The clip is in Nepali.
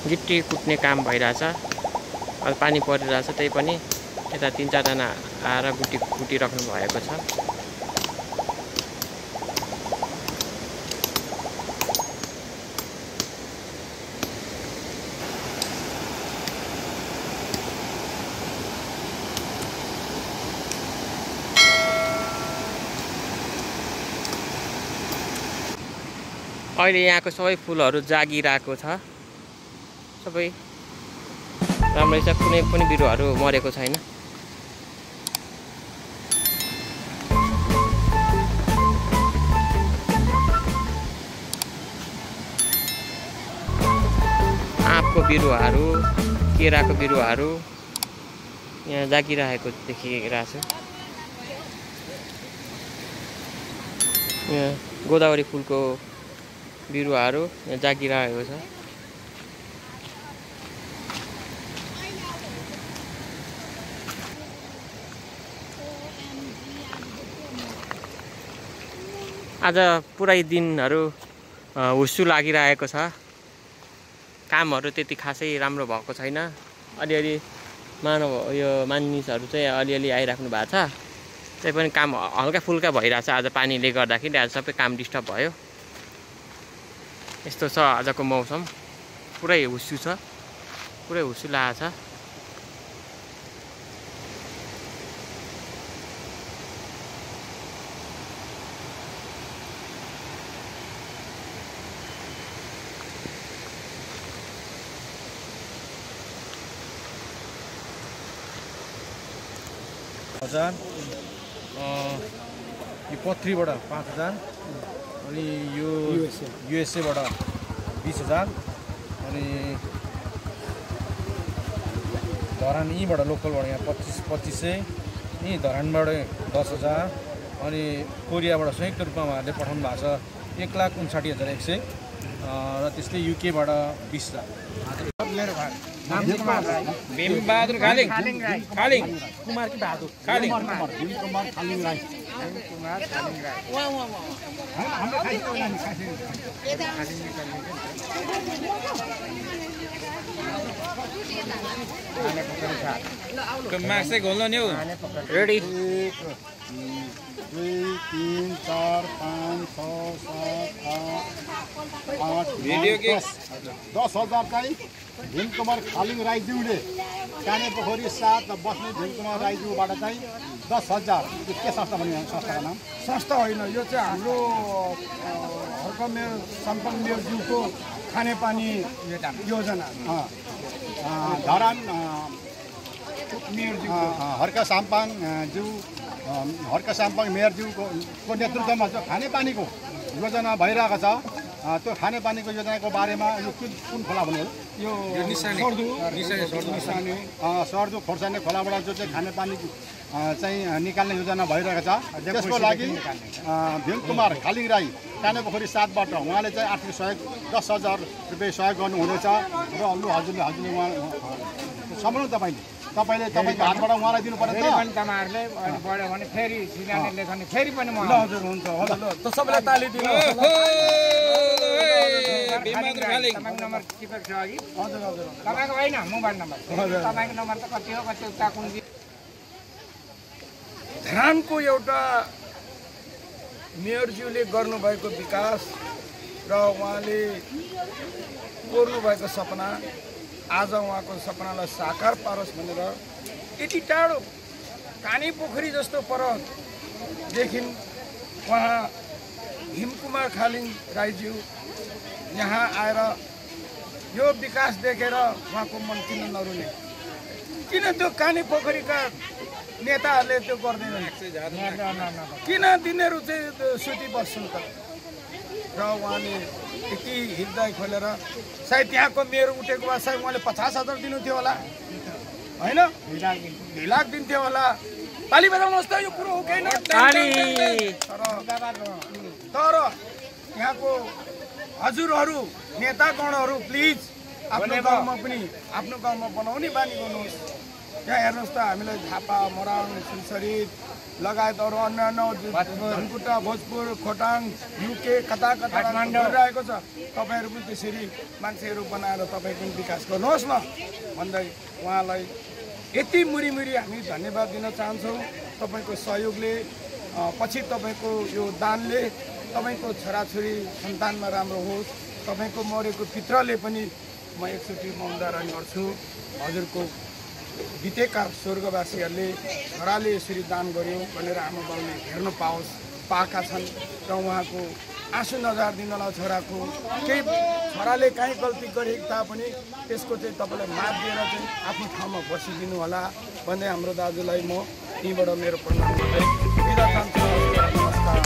गिट्टी कुट्ने काम भइरहेछ। अब पानी परिरहेछ, त्यही पनि यता 3-4 जना आएर गुटी कुटिराख्नु भएको छ। अहिले यहाँको सबै फुलहरू जागिरहेको छ, सबै राम्रै छ, कुनै पनि बिरुवाहरू मरेको छैन। आँपको बिरुवाहरू, केराको बिरुवाहरू यहाँ जागिरहेको देखिरहेको छ। यहाँ गोदावरी फुलको बिरुवाहरू यहाँ जागिरहेको छ। आज पुरै दिनहरू हुस्सु लागिरहेको छ। कामहरू त्यति खासै राम्रो भएको छैन। अलिअलि मानिसहरू चाहिँ अलिअलि आइराख्नु भएको छ। त्यही पनि काम हल्का फुल्का भइरहेछ। आज पानीले गर्दाखेरि आज सबै काम डिस्टर्ब भयो। यस्तो छ आजको मौसम, पुरै हुस्सु छ, पुरै हुस्सु लागेको छ। यो पत्रीबाट 5,000 अनि यो युएसएबाट 20,000 अनि धरान यहीँबाट लोकलबाट यहाँ 2500 यहीँ धरानबाट 10,000 अनि कोरियाबाट संयुक्त रूपमा उहाँहरूले पठाउनु भएको छ 1,59,100 र त्यस्तै युकेबाट 20,000। भीमबहादुर खालिङ कुमार कि बहादुर खालिङ भीमकुमार खालिङ राई मार्क्सै घोल्नु नि हौ। रेडी 1 2 3 4 5 6 7 8 भिडियो के 10,000 चाहिँ भीमकुमार खालिङ राईज्यूले काने पोखरी 7 बस्ने भीमकुमार राईज्यूबाट चाहिँ 10,000। यो के संस्था भन्ने संस्थाको नाम? संस्था होइन, यो चाहिँ हाम्रो हर्कमेर सम्पन्न मेयरज्यूको खानेपानी योजना। धरान हर्का साम्पाङ मेयरज्यूको नेतृत्वमा जो खानेपानीको योजना भइरहेको छ, त्यो खानेपानीको योजनाको बारेमा यो कुन खोला भन्यो? यो सर्दु खोर्सानी खोलाबाट जो चाहिँ खानेपानी चाहिँ निकाल्ने योजना भइरहेको छ, त्यसको लागि भीमकुमार खालिङ राई कानेपोखरी 7बाट उहाँले चाहिँ आर्थिक सहयोग 10,000 रुपियाँ सहयोग गर्नुहुँदैछ। र हजुरले उहाँ सम्झनु तपाईँले तपाईँको हातबाट उहाँलाई दिनु पर्छ। तपाईँहरूले बढ्यो भने फेरि सिनाले लेखने फेरि पनि हजुर हुन्छ त सबैलाई ताली दिनु। भीमबहादुर खालिङ नम्बर टिपेको छ अघि? हजुर हजुर, तपाईँको होइन मोबाइल नम्बर। तपाईँको नम्बर त कति हो, कति उता कुन धरानको एउटा मेयरज्यूले गर्नुभएको विकास र उहाँले कोर्नुभएको सपना आज उहाँको सपनालाई साकार पारोस् भनेर यति टाढो काने पोखरी जस्तो परदेखि उहाँ भीमकुमार खालिङ राईज्यू यहाँ आएर यो विकास देखेर उहाँको मन किन नरुने? किन त्यो काने पोखरीका नेताहरूले त्यो गर्दैनन्? किन तिनीहरू चाहिँ सुति बस्छन् त? र उहाँले यति हृदय खोलेर सायद त्यहाँको मेयर उठेको भए सायद उहाँले 50,000 दिनु थियो होला, होइन 2 लाख दिन्थ्यो होला। ताली बजाउनुहोस् त, यो कुरो हो कि होइन? तर यहाँको हजुरहरू नेतागणहरू प्लिज आफ्नो गाउँमा बनाउने बानी गर्नुहोस्। यहाँ हेर्नुहोस् त, हामीलाई झापा, मोराङ, सुनसरी लगायत अरू अन्य धनकुटा भोजपुर खोटाङ युके कता कता गरिरहेको छ। तपाईँहरू पनि त्यसरी मान्छेहरू बनाएर तपाईँ पनि विकास गर्नुहोस् न भन्दै उहाँलाई यति मुरी हामी धन्यवाद दिन चाहन्छौँ। तपाईँको सहयोगले पछि तपाईँको यो दानले तपाईँको छोराछोरी सन्तानमा राम्रो होस्। तपाईँको मरेको पित्रले पनि म एकचोटि म उदाहरण गर्छु, हजुरको बितेका स्वर्गवासीहरूले छोराले यसरी दान गर्यो भनेर आमा बाउले हेर्न पाएका छन् र उहाँको आँसु नझारिदिनलाई छोराको केही छोराले काहीँ गल्ती गरेको तापनि त्यसको चाहिँ तपाईँलाई माफ दिएर चाहिँ आफ्नो ठाउँमा बसिदिनु होला भन्दै हाम्रो दाजुलाई म यहीँबाट मेरो प्रणाम गर्दै बिदा चाहन्छु। नमस्कार।